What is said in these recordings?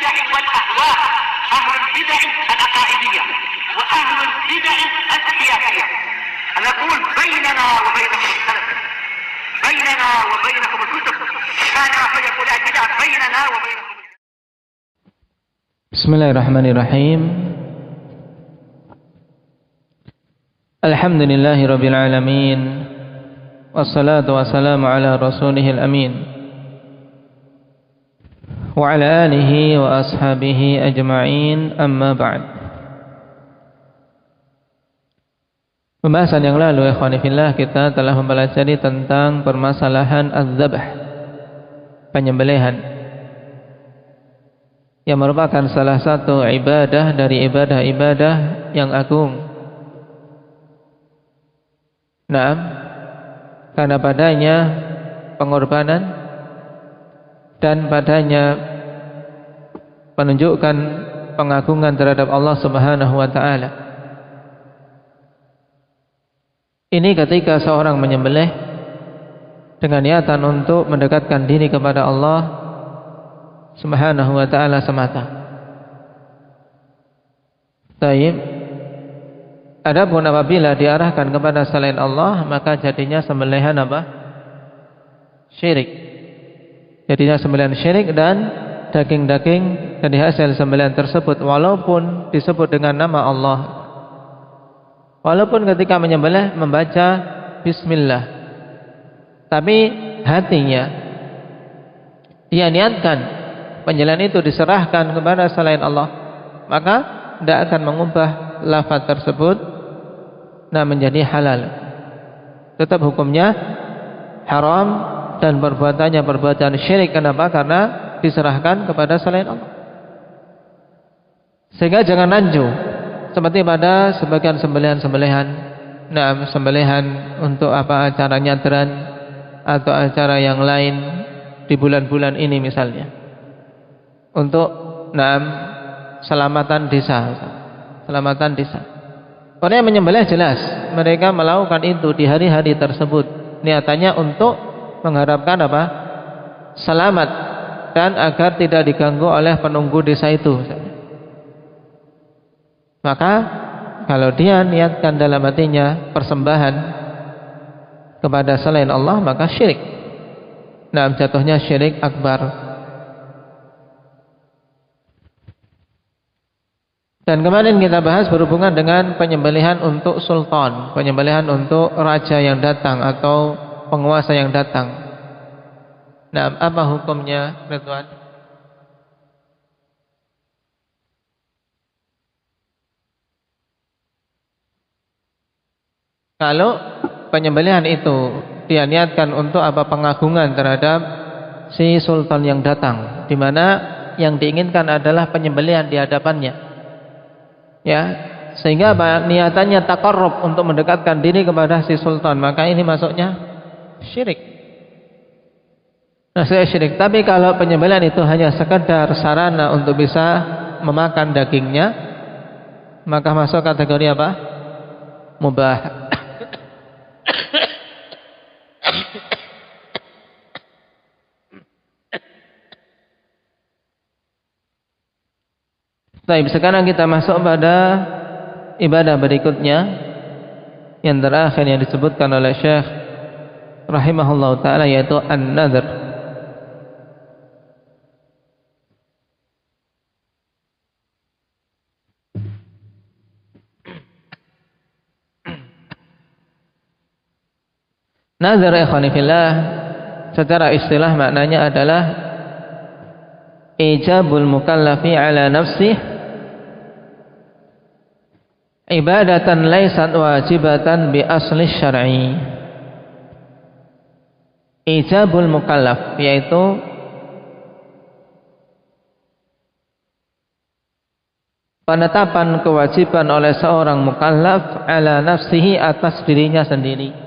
البدع والأهواء، أهل البدع العقائدية وأهل البدع السياسية. نقول بيننا وبينكم السلف، بيننا وبينكم الكتب، كان فيقول البدع بيننا وبينكم. Bismillahirrahmanirrahim. Alhamdulillahi rabbil alamin. Wassalatu wassalamu ala rasulihil amin wa ala alihi wa ashabihi ajma'in, amma ba'd. Pembahasan yang lalu, ikhwani fillah, kita telah mempelajari tentang permasalahan az-zabh, penyembelihan, yang merupakan salah satu ibadah dari ibadah-ibadah yang agung. Naam, karena padanya pengorbanan dan padanya menunjukkan pengagungan terhadap Allah Subhanahu wa taala. Ini ketika seorang menyembelih dengan niatan untuk mendekatkan diri kepada Allah Subhanahu wa ta'ala semata. Taib. Adapun apabila diarahkan kepada selain Allah, maka jadinya sembelihan apa? Syirik. Jadinya sembelihan syirik, dan daging-daging dari hasil sembelihan tersebut walaupun disebut dengan nama Allah, walaupun ketika menyembelih membaca bismillah, tapi hatinya dia niatkan penyembelihan itu diserahkan kepada selain Allah, maka tidak akan mengubah lafaz tersebut menjadi halal. Tetap hukumnya haram dan perbuatannya perbuatan syirik. Kenapa? Karena diserahkan kepada selain Allah. Sehingga jangan rancu seperti pada sebagian sembelihan-sembelihan. Sembelihan untuk apa? Acara nyadran atau acara yang lain di bulan-bulan ini misalnya, untuk selamatan desa. Selamatan desa. Orang yang menyembelih jelas mereka melakukan itu di hari-hari tersebut, niatannya untuk mengharapkan apa? Selamat, dan agar tidak diganggu oleh penunggu desa itu. Maka kalau dia niatkan dalam hatinya persembahan kepada selain Allah, maka syirik. Jatuhnya syirik akbar. Dan kemarin kita bahas berhubungan dengan penyembelihan untuk sultan, penyembelihan untuk raja yang datang atau penguasa yang datang. Apa hukumnya, Ridwan? Kalau penyembelihan itu dia niatkan untuk apa? Pengagungan terhadap si sultan yang datang, di mana yang diinginkan adalah penyembelihan di hadapannya. Ya, sehingga niatannya taqarrub untuk mendekatkan diri kepada si sultan, maka ini masuknya syirik. Syirik. Tapi kalau penyembelihan itu hanya sekedar sarana untuk bisa memakan dagingnya, maka masuk kategori apa? Mubah. Baik, sekarang kita masuk pada ibadah berikutnya yang terakhir yang disebutkan oleh Syekh rahimahullah ta'ala, yaitu an-nadhr. Nadhr, ikhwani fillah, secara istilah maknanya adalah ijabul mukallafi ala nafsih ibadatan laysat wajibatan bi asli syar'i. Ijabul mukallaf, yaitu penetapan kewajiban oleh seorang mukallaf ala nafsihi, atas dirinya sendiri.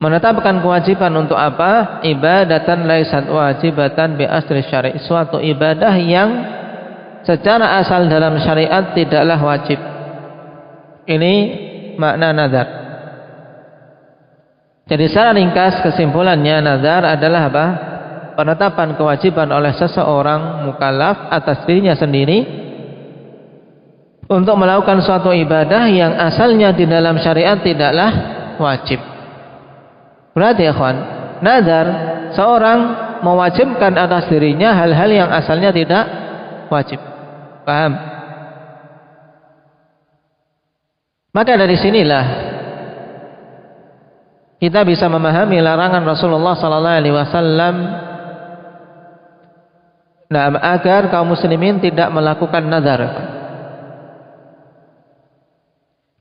Menetapkan kewajiban untuk apa? Ibadatan laysat wajibatan bi asli syar'i, suatu ibadah yang secara asal dalam syariat tidaklah wajib. Ini makna nazar. Jadi secara ringkas kesimpulannya, nazar adalah apa? penetapan kewajiban oleh seseorang mukallaf atas dirinya sendiri untuk melakukan suatu ibadah yang asalnya di dalam syariat tidaklah wajib. Berarti ya kawan, nazar seorang mewajibkan atas dirinya hal-hal yang asalnya tidak wajib. Paham? Maka dari sinilah kita bisa memahami larangan Rasulullah sallallahu alaihi wasallam agar kaum muslimin tidak melakukan nazar.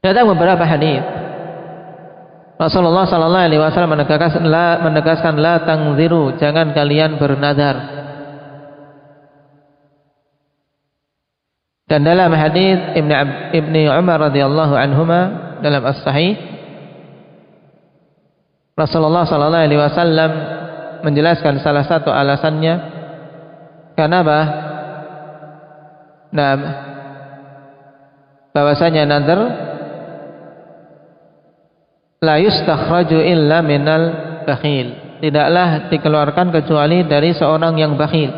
Datang beberapa hadis Rasulullah sallallahu alaihi wasallam menegaskan la tangziru, jangan kalian bernazar. Dan dalam hadis Ibni Umar radhiyallahu anhuma dalam as-sahih, Rasulullah sallallahu alaihi wasallam menjelaskan salah satu alasannya kenapa bahwasanya nazar la yustakhraju illa minal bakhil, tidaklah dikeluarkan kecuali dari seorang yang bakhil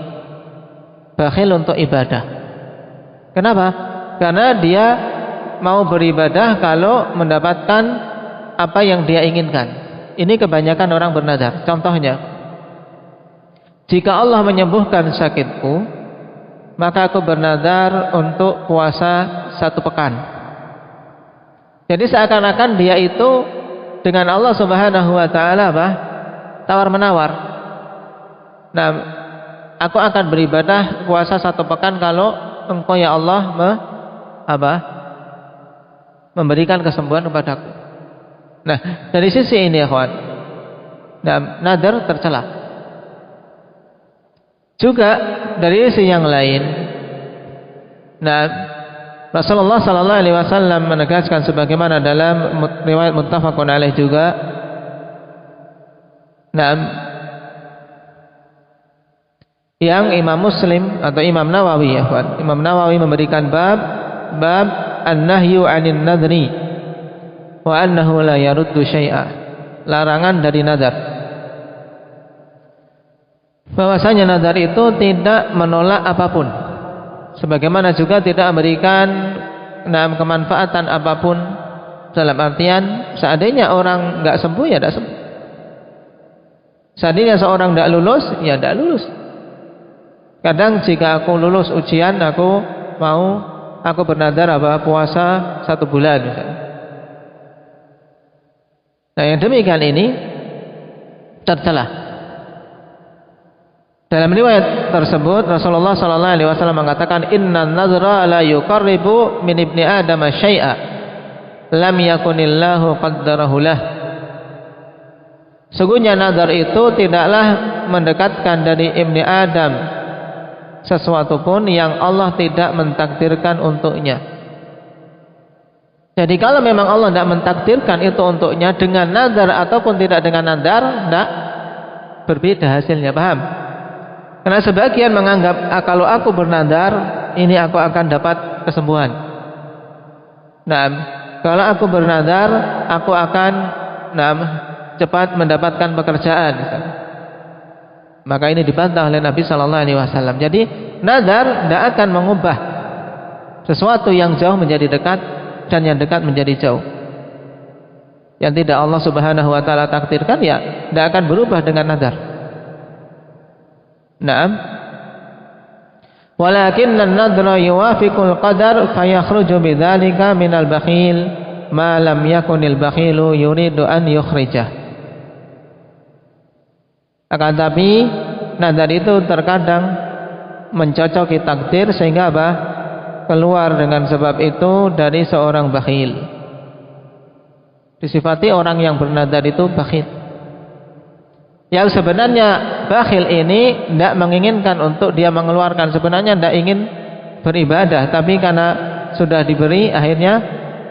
untuk ibadah. Kenapa? Karena dia mau beribadah kalau mendapatkan apa yang dia inginkan. Ini kebanyakan orang bernazar. Contohnya, jika Allah menyembuhkan sakitku, maka aku bernazar untuk puasa 1 pekan. Jadi seakan-akan dia itu dengan Allah Subhanahu wa taala tawar-menawar. Nah, aku akan beribadah puasa 1 pekan kalau Engkau ya Allah memberikan kesembuhan kepadaku. Nah, dari sisi ini ya kawan, nazar tercela. Juga dari sisi yang lain, Rasulullah sallallahu alaihi wasallam menegaskan sebagaimana dalam riwayat muttafaqun alaih juga, yang Imam Muslim atau Imam Nawawi ya kawan, Imam Nawawi memberikan bab an-nahyu 'anil nadri wa annahu la yaruddu syai'a, larangan dari nazar. Bahwasanya nazar itu tidak menolak apapun, sebagaimana juga tidak memberikan kemanfaatan apapun, dalam artian seandainya orang enggak sembuh ya enggak sembuh, seandainya seorang enggak lulus ya enggak lulus. Kadang jika aku lulus ujian, aku bernazar puasa 1 bulan misalnya. Nah, yang demikian ini tercela. Dalam riwayat tersebut Rasulullah sallallahu alaihi wasallam mengatakan, innan nazra la yuqarribu min ibni adam syai'a lam yakunillahu qaddarahu lah. Sungguhnya nazar itu tidaklah mendekatkan dari ibni Adam sesuatu pun yang Allah tidak mentakdirkan untuknya. Jadi kalau memang Allah tidak mentakdirkan itu untuknya, dengan nazar ataupun tidak dengan nazar, tidak berbeda hasilnya. Paham? Karena sebagian menganggap kalau aku bernazar ini aku akan dapat kesembuhan. Nah, kalau aku bernazar aku akan cepat mendapatkan pekerjaan misalnya. Maka ini dibantah oleh Nabi sallallahu alaihi wasallam. Jadi nazar tidak akan mengubah sesuatu yang jauh menjadi dekat dan yang dekat menjadi jauh. Yang tidak Allah Subhanahu wa taala takdirkan ya tidak akan berubah dengan nazar. Naam. Walakinna an-nadra yuwafiqul qadar fayakhruju bidzalika minal bakhil ma lam yakunil bakhilu yuridu an yukhrijah. Akan tapi nazar itu terkadang mencocoki takdir sehingga keluar dengan sebab itu dari seorang bakhil. Disifati orang yang bernazar itu bakhil. Yang sebenarnya bakhil ini tidak menginginkan untuk dia mengeluarkan, sebenarnya tidak ingin beribadah, tapi karena sudah diberi akhirnya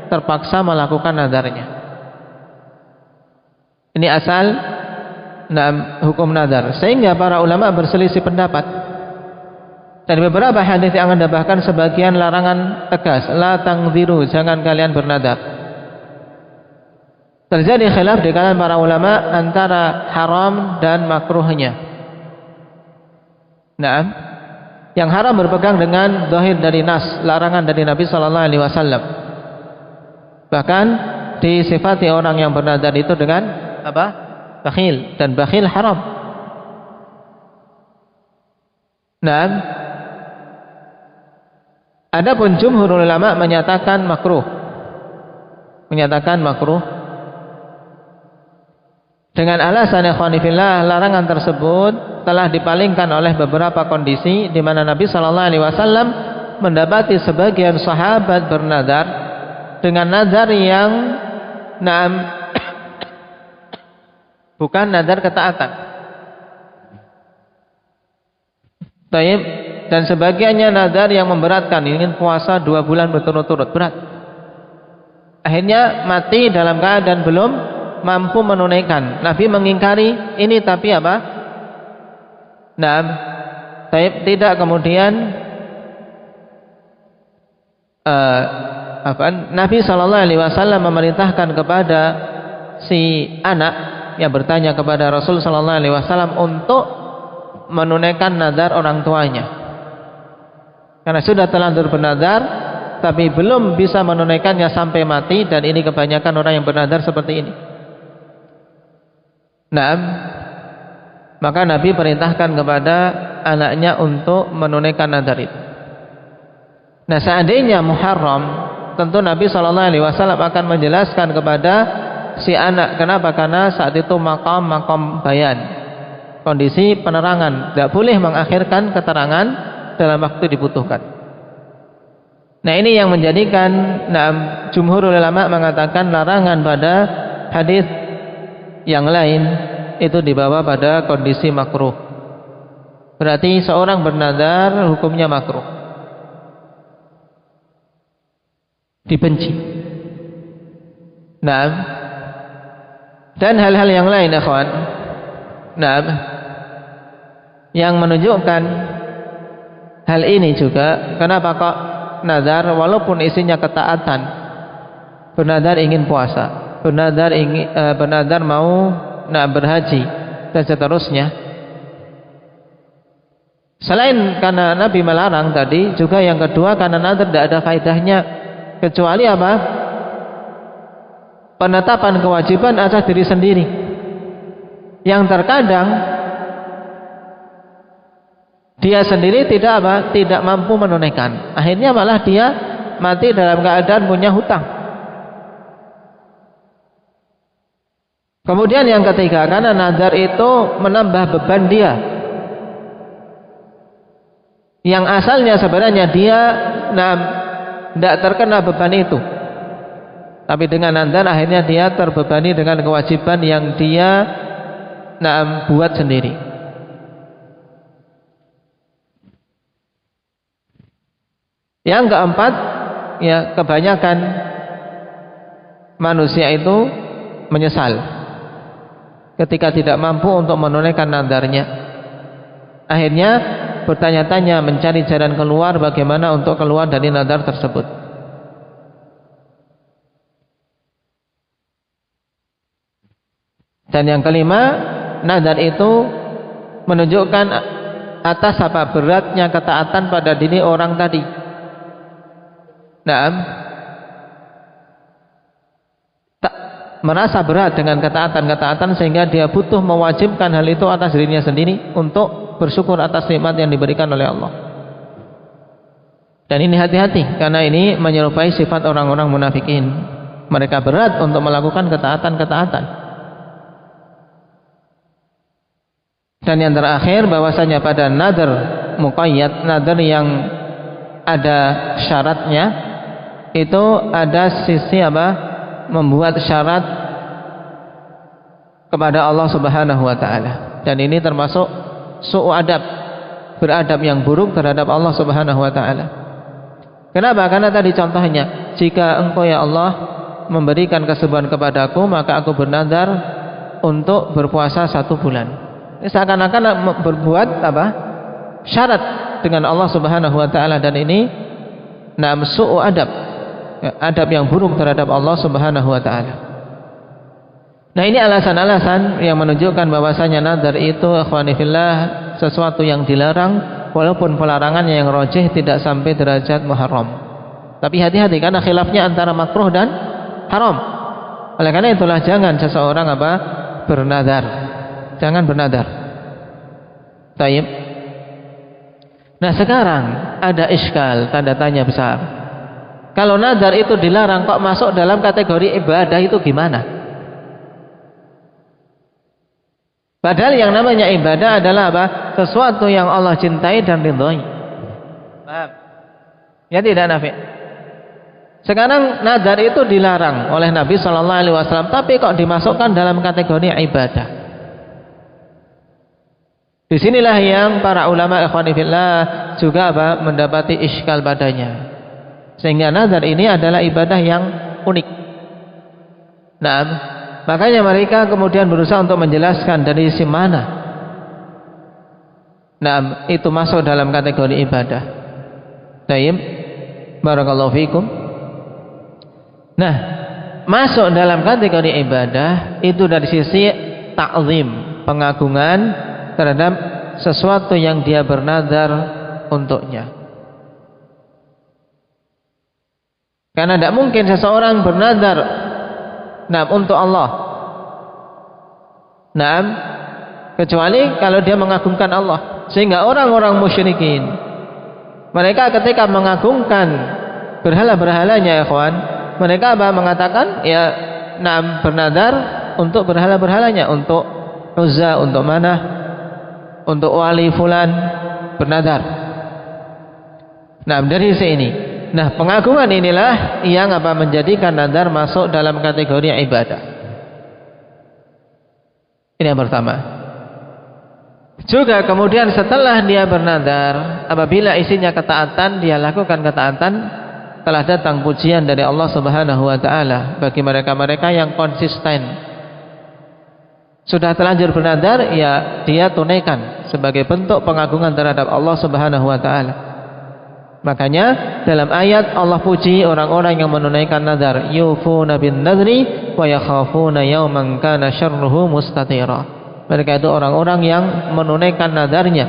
terpaksa melakukan nazarnya. Ini asal hukum nazar, sehingga para ulama berselisih pendapat. Dan beberapa hadis yang menambahkan sebagian larangan tegas, la tangziru, jangan kalian bernazar. Terjadi khilaf di kalangan para ulama antara haram dan makruhnya. Nah, yang haram berpegang dengan zahir dari nas, larangan dari Nabi sallallahu alaihi wasallam. Bahkan disifati orang yang bernazar itu dengan apa? Bakhil, dan bakhil haram. Nah, adapun jumhur ulama menyatakan makruh. Menyatakan makruh dengan alasan ikhwani fillah, larangan tersebut telah dipalingkan oleh beberapa kondisi di mana Nabi sallallahu alaihi wasallam mendapati sebagian sahabat bernazar dengan nazar yang bukan nazar ketaatan. Taib, dan sebagiannya nazar yang memberatkan, ingin puasa 2 bulan berturut-turut, berat. Akhirnya mati dalam keadaan belum mampu menunaikan. Nabi mengingkari ini, tapi apa? Taib, tidak kemudian Nabi sallallahu alaihi wasallam memerintahkan kepada si anak yang bertanya kepada Rasul sallallahu alaihi wasallam untuk menunaikan nazar orang tuanya. Karena sudah terlanjur bernazar tapi belum bisa menunaikannya sampai mati, dan ini kebanyakan orang yang bernazar seperti ini. Maka Nabi perintahkan kepada anaknya untuk menunaikan nazar itu. Nah, seandainya Muharram, tentu Nabi sallallahu alaihi wasallam akan menjelaskan kepada si anak. Kenapa? Karena saat itu maqam bayan, kondisi penerangan, tidak boleh mengakhirkan keterangan dalam waktu dibutuhkan. Nah, ini yang menjadikan jumhur ulama mengatakan larangan pada hadis yang lain itu dibawa pada kondisi makruh. Berarti seorang bernazar hukumnya makruh, dibenci. Dan hal-hal yang lain, ikhwan, yang menunjukkan hal ini juga. Kenapa kok nazar walaupun isinya ketaatan, bernazar ingin puasa, bernazar mau berhaji dan seterusnya. Selain karena Nabi melarang tadi, juga yang kedua karena nazar tidak ada faedahnya kecuali apa? Penetapan kewajiban atas diri sendiri, yang terkadang dia sendiri tidak mampu menunaikan. Akhirnya malah dia mati dalam keadaan punya hutang. Kemudian yang ketiga, karena nazar itu menambah beban dia, yang asalnya sebenarnya dia tidak terkena beban itu, tapi dengan nazar akhirnya dia terbebani dengan kewajiban yang dia buat sendiri. Yang keempat, ya, kebanyakan manusia itu menyesal ketika tidak mampu untuk menunaikan nazarnya. Akhirnya bertanya-tanya, mencari jalan keluar bagaimana untuk keluar dari nazar tersebut. Dan yang kelima, nazar itu menunjukkan atas apa beratnya ketaatan pada diri orang tadi. Merasa berat dengan ketaatan sehingga dia butuh mewajibkan hal itu atas dirinya sendiri untuk bersyukur atas nikmat yang diberikan oleh Allah. Dan ini hati-hati, karena ini menyerupai sifat orang-orang munafikin. Mereka berat untuk melakukan ketaatan. Dan yang terakhir, bahwasanya pada nadar muqayyad, nadar yang ada syaratnya, itu ada sisi membuat syarat kepada Allah Subhanahu wa taala. Dan ini termasuk su'u adab, beradab yang buruk terhadap Allah Subhanahu wa taala. Kenapa? Karena tadi contohnya, jika engkau ya Allah memberikan kesembuhan kepadaku, maka aku bernazar untuk berpuasa 1 bulan. Ini seakan-akan berbuat syarat dengan Allah Subhanahu wa taala, dan ini su'u adab, adab yang buruk terhadap Allah Subhanahu wa taala. Nah, ini alasan-alasan yang menunjukkan bahwasanya nazar itu ikhwani fillah sesuatu yang dilarang, walaupun pelarangannya yang rajih tidak sampai derajat muharram. Tapi hati-hati karena khilafnya antara makruh dan haram. Oleh karena itulah jangan seseorang bernadar. Jangan bernadar. Taib. Nah sekarang ada iskal, tanda tanya besar. Kalau nadar itu dilarang kok masuk dalam kategori ibadah itu gimana? Padahal yang namanya ibadah adalah sesuatu yang Allah cintai dan ridhoi. Paham? Ya tidak, Nafi? Sekarang nadar itu dilarang oleh Nabi SAW, tapi kok dimasukkan dalam kategori ibadah. Disinilah yang para ulama ikhwani fillah juga mendapati iskal padanya. Sehingga nadar ini adalah ibadah yang unik. Nah, makanya mereka kemudian berusaha untuk menjelaskan dari sisi mana itu masuk dalam kategori ibadah. Taib, barakallahu fikum. Nah, masuk dalam kategori ibadah itu dari sisi ta'zim, pengagungan terhadap sesuatu yang dia bernadar untuknya. Karena tidak mungkin seseorang bernadar untuk Allah. Kecuali kalau dia mengagungkan Allah. Sehingga orang-orang musyrikin, mereka ketika mengagungkan berhala-berhalanya, ikhwan, mereka mengatakan bernadar untuk berhala-berhalanya, untuk Uzza, untuk Manah, untuk wali fulan, bernadar. Dari sisi ini. Pengagungan inilah yang menjadikan nadar masuk dalam kategori ibadah. Ini yang pertama. Juga kemudian setelah dia bernadar, apabila isinya ketaatan, dia lakukan ketaatan, telah datang pujian dari Allah Subhanahu wa taala bagi mereka-mereka yang konsisten. Sudah terlanjur bernadar, ya dia tunaikan sebagai bentuk pengagungan terhadap Allah Subhanahu wa taala. Makanya dalam ayat Allah puji orang-orang yang menunaikan nadar, yufuna bin nadri wa yakhafuna yawman kana syarruhu mustatira. Mereka itu orang-orang yang menunaikan nadarnya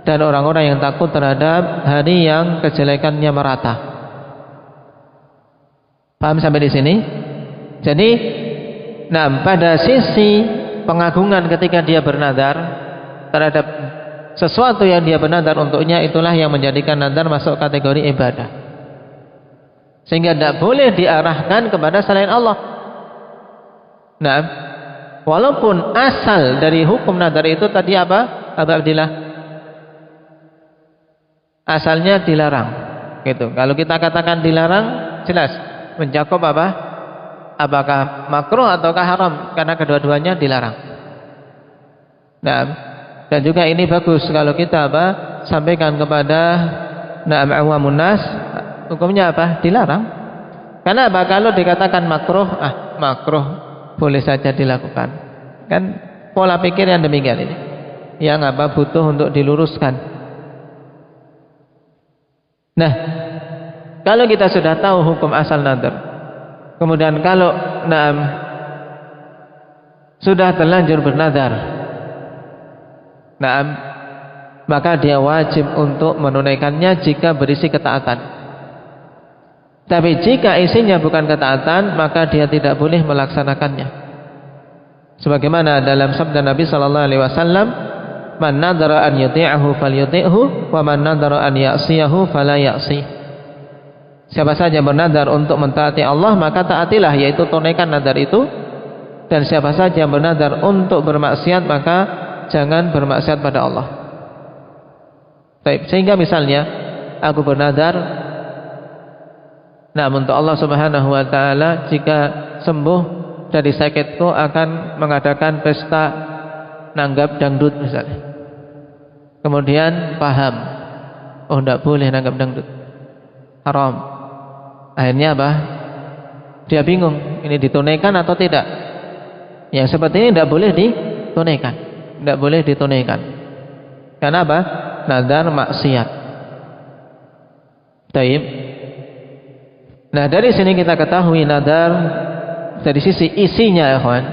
dan orang-orang yang takut terhadap hari yang kejelekannya merata. Paham sampai di sini? Jadi, pada sisi pengagungan ketika dia bernadar terhadap sesuatu yang dia bernadar untuknya, itulah yang menjadikan nadar masuk kategori ibadah. Sehingga tidak boleh diarahkan kepada selain Allah. Walaupun asal dari hukum nadar itu tadi Abah Abdillah? Asalnya dilarang. Gitu. Kalau kita katakan dilarang, jelas mencakup apakah makruh ataukah haram, karena kedua-duanya dilarang. Dan juga ini bagus kalau kita sampaikan kepada awamun nas, hukumnya dilarang. Karena kalau dikatakan makruh, makruh boleh saja dilakukan. Kan pola pikir yang demikian ini yang butuh untuk diluruskan. Kalau kita sudah tahu hukum asal nadar, kemudian kalau sudah terlanjur bernadar, maka dia wajib untuk menunaikannya jika berisi ketaatan. Tapi jika isinya bukan ketaatan, maka dia tidak boleh melaksanakannya. Sebagaimana dalam sabda Nabi sallallahu alaihi wasallam, "Man nadara an yuti'ahu falyuti'hu, wa man nadara an ya'siyahu fala ya'sih." Siapa saja bernadar untuk mentaati Allah, maka taatilah, yaitu tunaikan nadar itu. Dan siapa saja yang bernadar untuk bermaksiat, maka jangan bermaksiat pada Allah. Sehingga misalnya aku bernadar untuk Allah Subhanahu wa taala, jika sembuh dari sakitku akan mengadakan pesta nanggap dangdut misalnya. Kemudian paham, tidak boleh nanggap dangdut, haram. Akhirnya dia bingung, ini ditunaikan atau tidak. Yang seperti ini tidak boleh ditunaikan. Tidak boleh ditunaikan. Karena nadar maksiat. Taib. Dari sini kita ketahui nadar dari sisi isinya, ikhwan,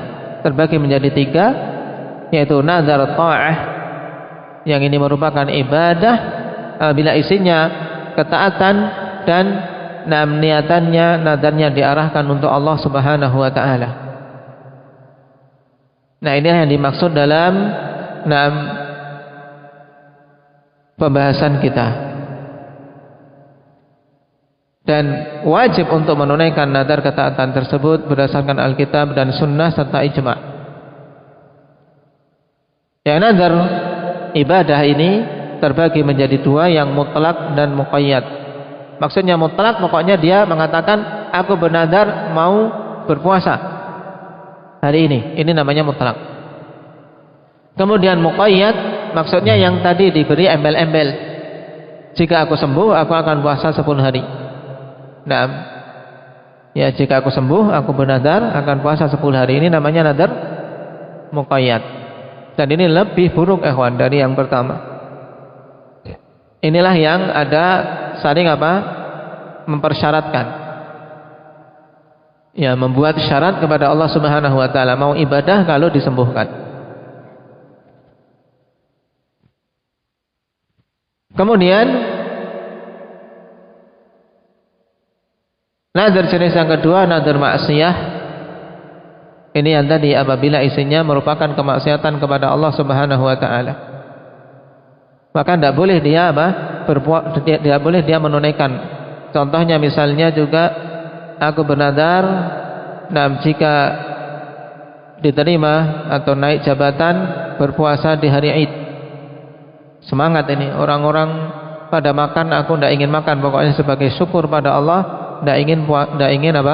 terbagi menjadi 3, yaitu nadar ta'ah, yang ini merupakan ibadah bila isinya ketaatan dan niatannya, nadarnya diarahkan untuk Allah Subhanahu wa taala. Nah, inilah yang dimaksud dalam pembahasan kita. Dan wajib untuk menunaikan nadar ketaatan tersebut berdasarkan Alkitab dan Sunnah serta ijma'. Yang nadar ibadah ini terbagi menjadi dua, yang mutlak dan muqayyad. Maksudnya mutlak, pokoknya dia mengatakan aku bernadar mau berpuasa hari ini namanya mutlak. Kemudian muqayyad, maksudnya yang tadi diberi embel-embel. Jika aku sembuh, aku akan puasa 10 hari. Nah, ya, jika aku sembuh, aku bernadar akan puasa 10 hari. Ini namanya nadar muqayyad. Dan ini lebih buruk ikhwan dari yang pertama. Inilah yang ada saling mempersyaratkan. Ya, membuat syarat kepada Allah Subhanahu wa taala mau ibadah kalau disembuhkan. Kemudian nadar jenis yang kedua, nadar maksiyah. Ini yang tadi apabila isinya merupakan kemaksiatan kepada Allah Subhanahu wa taala. Maka tidak boleh dia tidak boleh dia menunaikan. Contohnya misalnya juga aku bernadar, jika diterima atau naik jabatan berpuasa di hari Id. Semangat ini orang-orang pada makan, aku tidak ingin makan, pokoknya sebagai syukur pada Allah, tidak ingin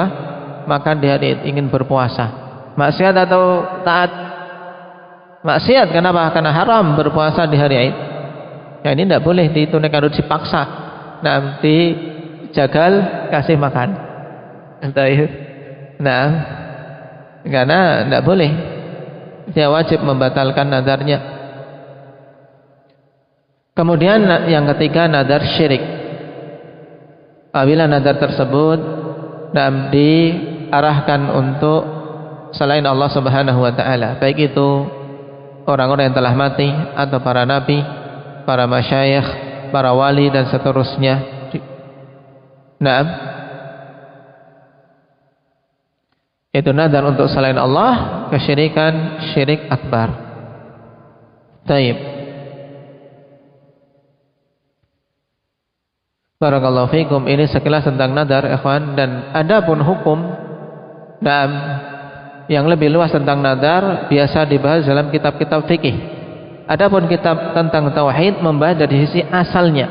makan di hari Id, ingin berpuasa. Maksiat atau taat? Maksiat. Kenapa? Karena haram berpuasa di hari Id. Ya, ini tidak boleh ditunaikan, harus dipaksa. Nanti jagal kasih makan. Nah, karena tidak boleh. Dia wajib membatalkan nadarnya. Kemudian yang ketiga, nadar syirik. Apabila nadar tersebut diarahkan untuk selain Allah Subhanahu wa taala, baik itu orang-orang yang telah mati atau para nabi, para masyayikh, para wali dan seterusnya. Naam. Itu nadar untuk selain Allah, kesyirikan, syirik akbar. Taib. Barakallahu fikum. Ini sekilas tentang nadar, ikhwan. Dan adapun hukum yang lebih luas tentang nadar biasa dibahas dalam kitab-kitab fikih. Adapun kitab tentang tauhid membahas dari sisi asalnya.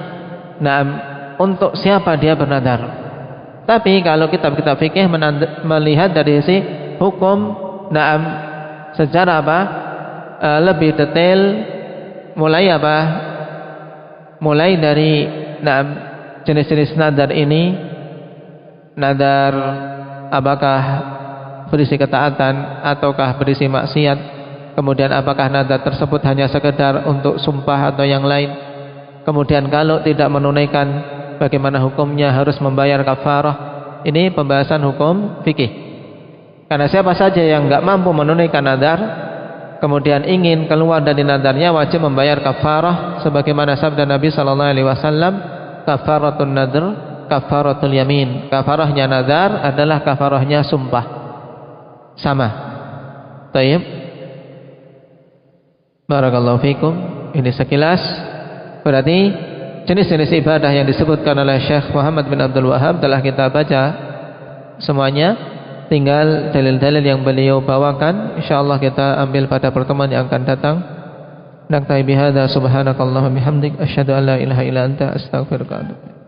Untuk siapa dia bernadar. Tapi kalau kitab-kitab fikih melihat dari sisi hukum, secara lebih detail, mulai dari jenis-jenis nadar ini. Nadar apakah berisi ketaatan ataukah berisi maksiat, kemudian apakah nadar tersebut hanya sekedar untuk sumpah atau yang lain, kemudian kalau tidak menunaikan bagaimana hukumnya, harus membayar kafarah. Ini pembahasan hukum fikih. Karena siapa saja yang enggak mampu menunaikan nadar kemudian ingin keluar dari nadarnya, wajib membayar kafarah sebagaimana sabda Nabi sallallahu alaihi wasallam, kafaratun nadr kafaratul yamin. Kafarahnya nadar adalah kafarahnya sumpah. Sama. Tayyib. Barakallahu fikum. Ini sekilas berarti jenis-jenis ibadah yang disebutkan oleh Syekh Muhammad bin Abdul Wahhab telah kita baca semuanya. Tinggal dalil-dalil yang beliau bawakan, insyaallah kita ambil pada pertemuan yang akan datang. Naktabi bihadza subhanakallahumma bihamdik asyhadu an la ilaha illa anta astaghfiruka wa atubu ilaik.